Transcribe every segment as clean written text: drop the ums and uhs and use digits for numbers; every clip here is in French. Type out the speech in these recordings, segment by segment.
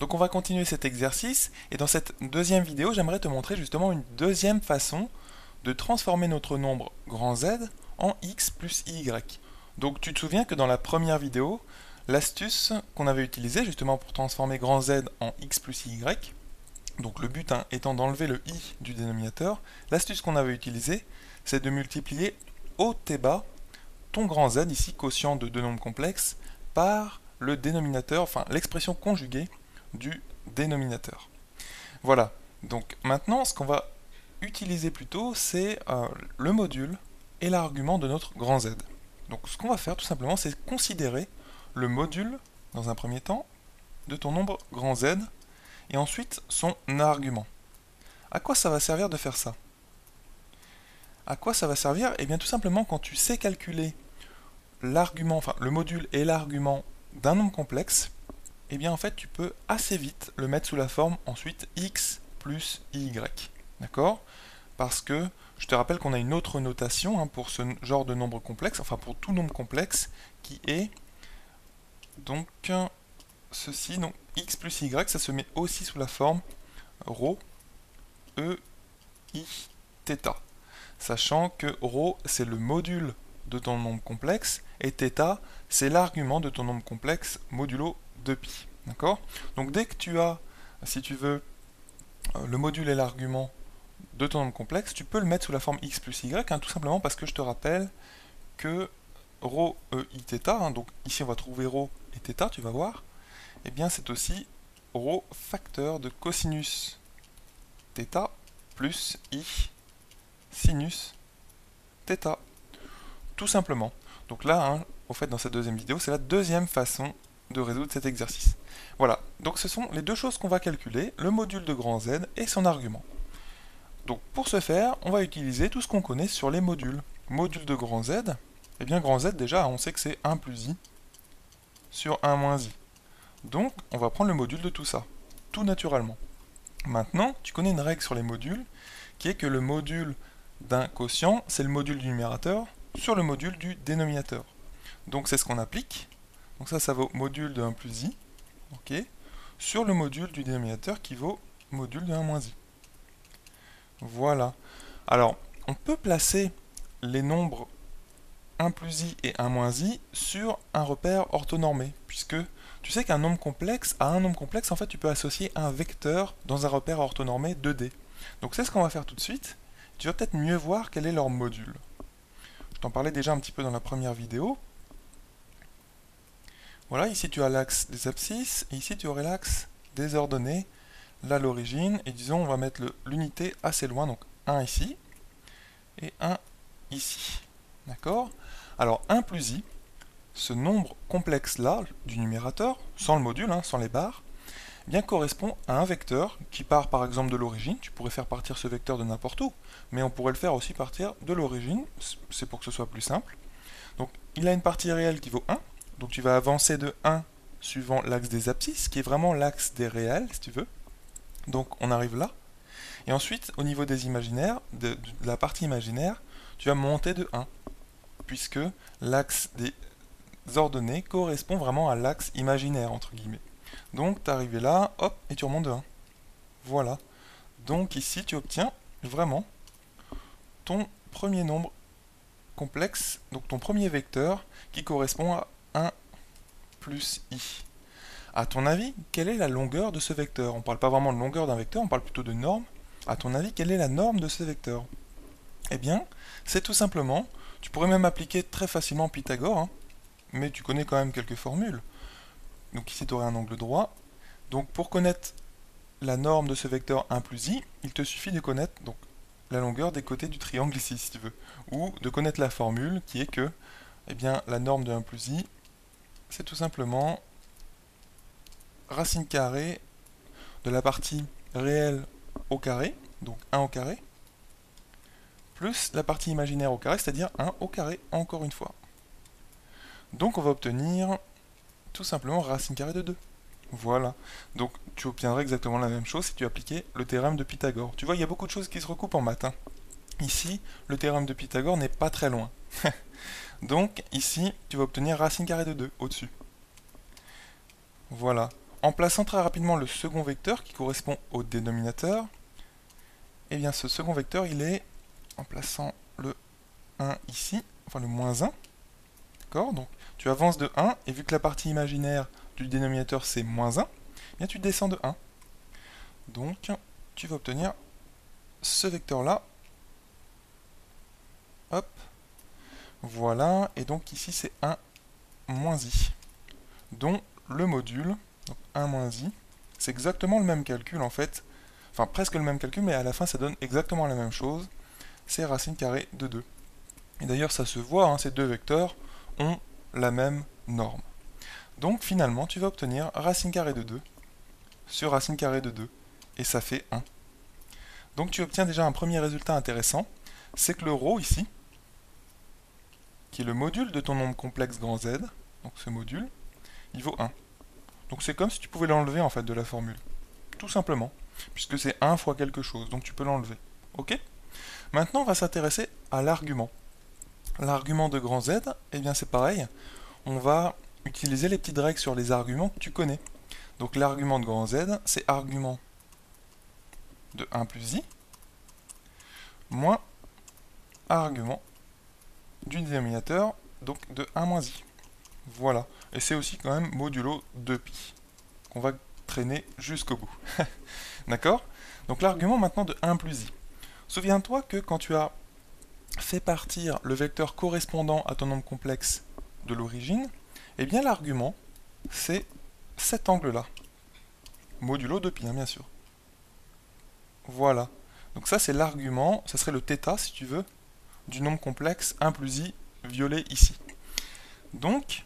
Donc on va continuer cet exercice, et dans cette deuxième vidéo, j'aimerais te montrer justement une deuxième façon de transformer notre nombre grand Z en x plus y. Donc tu te souviens que dans la première vidéo, l'astuce qu'on avait utilisée justement pour transformer grand Z en x plus y, donc le but étant d'enlever le i du dénominateur, l'astuce qu'on avait utilisée, c'est de multiplier haut et bas ton grand Z, ici quotient de deux nombres complexes, par le dénominateur, enfin l'expression conjuguée du dénominateur. Voilà, donc maintenant ce qu'on va utiliser plutôt, c'est le module et l'argument de notre grand Z. Donc ce qu'on va faire tout simplement, c'est considérer le module, dans un premier temps, de ton nombre grand Z, et ensuite son argument. À quoi ça va servir de faire ça? À quoi ça va servir? Eh bien tout simplement quand tu sais calculer l'argument, enfin le module et l'argument d'un nombre complexe, eh bien en fait tu peux assez vite le mettre sous la forme ensuite x plus y. D'accord? Parce que je te rappelle qu'on a une autre notation pour ce genre de nombre complexe, enfin pour tout nombre complexe, qui est donc ceci, donc x plus y, ça se met aussi sous la forme ρ e i θ. Sachant que ρ c'est le module de ton nombre complexe et θ c'est l'argument de ton nombre complexe modulo 2π. D'accord? Donc dès que tu as, si tu veux, le module et l'argument de ton nombre complexe, tu peux le mettre sous la forme x plus y, tout simplement parce que je te rappelle que ρ e i θ, donc ici on va trouver ρ et θ, tu vas voir, et bien c'est aussi ρ facteur de cosinus θ plus i sinus θ. Tout simplement. Donc là, au fait, dans cette deuxième vidéo, c'est la deuxième façon de résoudre cet exercice. Voilà, donc ce sont les deux choses qu'on va calculer, le module de grand Z et son argument. Donc pour ce faire, on va utiliser tout ce qu'on connaît sur les modules. Module de grand Z, eh bien grand Z déjà, on sait que c'est 1 plus i sur 1 moins i. Donc on va prendre le module de tout ça, tout naturellement. Maintenant, tu connais une règle sur les modules, qui est que le module d'un quotient, c'est le module du numérateur sur le module du dénominateur. Donc c'est ce qu'on applique. Donc ça vaut module de 1 plus i, ok, sur le module du dénominateur qui vaut module de 1 moins i. Voilà. Alors, on peut placer les nombres 1 plus i et 1 moins i sur un repère orthonormé, puisque tu sais qu'un nombre complexe, à un nombre complexe, en fait, tu peux associer un vecteur dans un repère orthonormé 2D. Donc c'est ce qu'on va faire tout de suite. Tu vas peut-être mieux voir quel est leur module. Je t'en parlais déjà un petit peu dans la première vidéo. Voilà, ici tu as l'axe des abscisses, et ici tu aurais l'axe des ordonnées, là l'origine, et disons on va mettre l'unité assez loin, donc 1 ici, et 1 ici. D'accord? Alors 1 plus i, ce nombre complexe là, du numérateur, sans le module, sans les barres, eh bien correspond à un vecteur qui part par exemple de l'origine. Tu pourrais faire partir ce vecteur de n'importe où, mais on pourrait le faire aussi partir de l'origine, c'est pour que ce soit plus simple. Donc il a une partie réelle qui vaut 1, donc tu vas avancer de 1 suivant l'axe des abscisses, qui est vraiment l'axe des réels, si tu veux. Donc on arrive là, et ensuite au niveau des imaginaires, de la partie imaginaire, tu vas monter de 1, puisque l'axe des ordonnées correspond vraiment à l'axe imaginaire, entre guillemets. Donc tu es arrivé là, hop, et tu remontes de 1. Voilà. Donc ici tu obtiens vraiment ton premier nombre complexe, donc ton premier vecteur qui correspond à 1 plus i. À ton avis, quelle est la longueur de ce vecteur? On ne parle pas vraiment de longueur d'un vecteur, on parle plutôt de norme. À ton avis, quelle est la norme de ce vecteur? Eh bien, c'est tout simplement, tu pourrais même appliquer très facilement Pythagore, mais tu connais quand même quelques formules. Donc ici tu aurais un angle droit. Donc pour connaître la norme de ce vecteur 1 plus i, il te suffit de connaître donc, la longueur des côtés du triangle ici, si tu veux. Ou de connaître la formule qui est que eh bien, la norme de 1 plus i, c'est tout simplement racine carrée de la partie réelle au carré, donc 1 au carré, plus la partie imaginaire au carré, c'est-à-dire 1 au carré, encore une fois. Donc on va obtenir tout simplement racine carrée de 2. Voilà. Donc tu obtiendrais exactement la même chose si tu appliquais le théorème de Pythagore. Tu vois, il y a beaucoup de choses qui se recoupent en maths. Ici, le théorème de Pythagore n'est pas très loin. Donc ici, tu vas obtenir racine carrée de 2 au-dessus. Voilà. en plaçant très rapidement le second vecteur qui correspond au dénominateur, eh bien ce second vecteur, il est, en plaçant le 1 ici, enfin le moins 1, d'accord? Donc tu avances de 1, et vu que la partie imaginaire du dénominateur c'est moins 1, eh bien tu descends de 1. Donc tu vas obtenir ce vecteur-là. Hop. Voilà, et donc ici c'est 1 moins i, dont le module, donc 1 moins i, c'est exactement le même calcul en fait, enfin presque le même calcul, mais à la fin ça donne exactement la même chose, c'est racine carrée de 2. Et d'ailleurs ça se voit, hein, ces deux vecteurs ont la même norme. Donc finalement tu vas obtenir racine carrée de 2 sur racine carrée de 2, et ça fait 1. Donc tu obtiens déjà un premier résultat intéressant, c'est que le ρ ici, qui est le module de ton nombre complexe grand Z, donc ce module, il vaut 1. Donc c'est comme si tu pouvais l'enlever en fait de la formule. Tout simplement. Puisque c'est 1 fois quelque chose, donc tu peux l'enlever. Ok? Maintenant on va s'intéresser à l'argument. L'argument de grand Z, eh bien c'est pareil. On va utiliser les petites règles sur les arguments que tu connais. Donc l'argument de grand Z, c'est argument de 1 plus i, moins argument du dénominateur, donc de 1 moins i. Voilà. Et c'est aussi quand même modulo 2pi, qu'on va traîner jusqu'au bout. D'accord? Donc l'argument maintenant de 1 plus i. Souviens-toi que quand tu as fait partir le vecteur correspondant à ton nombre complexe de l'origine, eh bien l'argument, c'est cet angle-là. Modulo 2pi, hein, bien sûr. Voilà. Donc ça c'est l'argument, ça serait le θ si tu veux, du nombre complexe 1 plus i violet ici. Donc,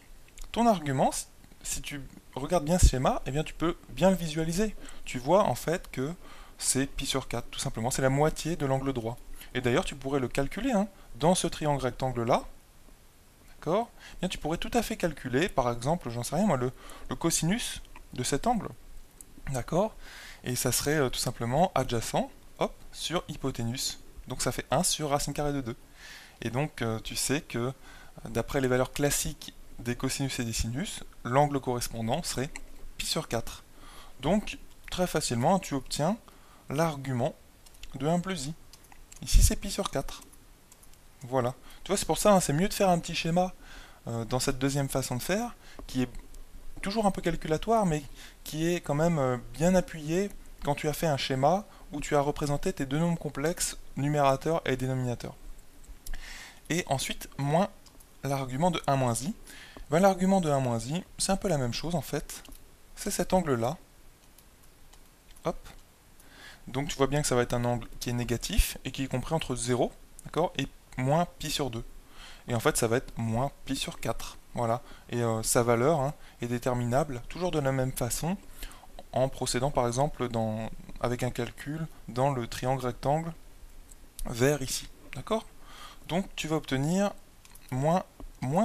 ton argument, si tu regardes bien ce schéma, eh bien tu peux bien le visualiser. Tu vois en fait que c'est pi sur 4, tout simplement, c'est la moitié de l'angle droit. Et d'ailleurs, tu pourrais le calculer, hein, dans ce triangle rectangle-là, d'accord? Eh bien, tu pourrais tout à fait calculer, par exemple, j'en sais rien moi, le cosinus de cet angle, d'accord? Et ça serait tout simplement adjacent, hop, sur hypoténuse. Donc ça fait 1 sur racine carrée de 2. Et donc tu sais que d'après les valeurs classiques des cosinus et des sinus, l'angle correspondant serait pi sur 4. Donc très facilement tu obtiens l'argument de 1 plus i. Ici c'est pi sur 4. Voilà. Tu vois, c'est pour ça, hein, c'est mieux de faire un petit schéma dans cette deuxième façon de faire, qui est toujours un peu calculatoire, mais qui est quand même bien appuyé quand tu as fait un schéma où tu as représenté tes deux nombres complexes, numérateur et dénominateur. Et ensuite, moins l'argument de 1 moins i. Ben, l'argument de 1 moins i, c'est un peu la même chose en fait. C'est cet angle-là. Hop. Donc tu vois bien que ça va être un angle qui est négatif et qui est compris entre 0, d'accord, et moins pi sur 2. Et en fait, ça va être moins pi sur 4. Voilà. Et sa valeur, hein, est déterminable toujours de la même façon en procédant par exemple avec un calcul dans le triangle rectangle vert ici. D'accord? Donc tu vas obtenir moins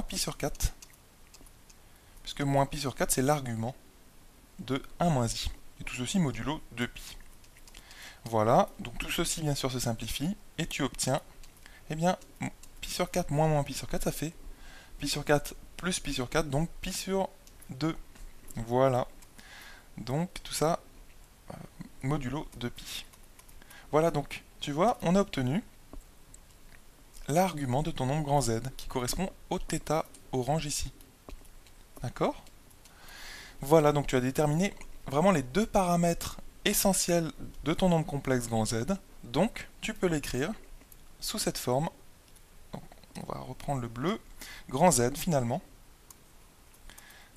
pi sur 4, puisque moins pi sur 4 c'est l'argument de 1 moins i. Et tout ceci modulo 2pi. Voilà, donc tout ceci bien sûr se simplifie, et tu obtiens, eh bien, pi sur 4 moins pi sur 4, ça fait pi sur 4 plus pi sur 4, donc pi sur 2. Voilà. Donc tout ça, modulo 2pi. Voilà, donc tu vois, on a obtenu l'argument de ton nombre grand Z, qui correspond au θ orange ici. D'accord? Voilà, donc tu as déterminé vraiment les deux paramètres essentiels de ton nombre complexe grand Z. Donc, tu peux l'écrire sous cette forme. Donc, on va reprendre le bleu. Grand Z, finalement.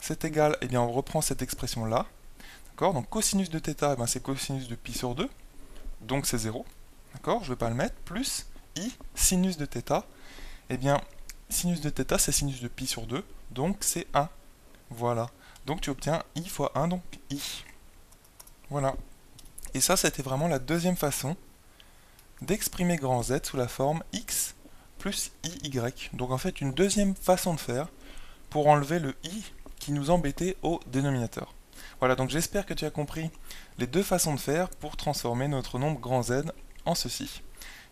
C'est égal, eh bien, on reprend cette expression-là. D'accord? Donc, cosinus de θ, eh bien, c'est cosinus de pi sur 2. Donc, c'est 0. D'accord? Je ne vais pas le mettre. Plus i, sinus de θ. Eh bien, sinus de θ, c'est sinus de pi sur 2. Donc, c'est 1. Voilà. Donc, tu obtiens i fois 1, donc i. Voilà. Et ça, c'était vraiment la deuxième façon d'exprimer grand Z sous la forme x plus iy. Donc en fait, une deuxième façon de faire pour enlever le i qui nous embêtait au dénominateur. Voilà, donc j'espère que tu as compris les deux façons de faire pour transformer notre nombre grand Z en ceci.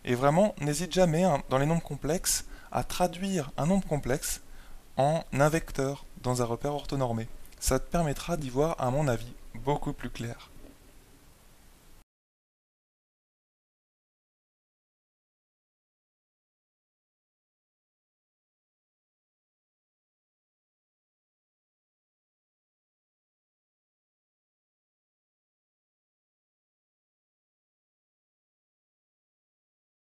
Et vraiment, n'hésite jamais, hein, dans les nombres complexes, à traduire un nombre complexe en un vecteur dans un repère orthonormé. Ça te permettra d'y voir, à mon avis, beaucoup plus clair.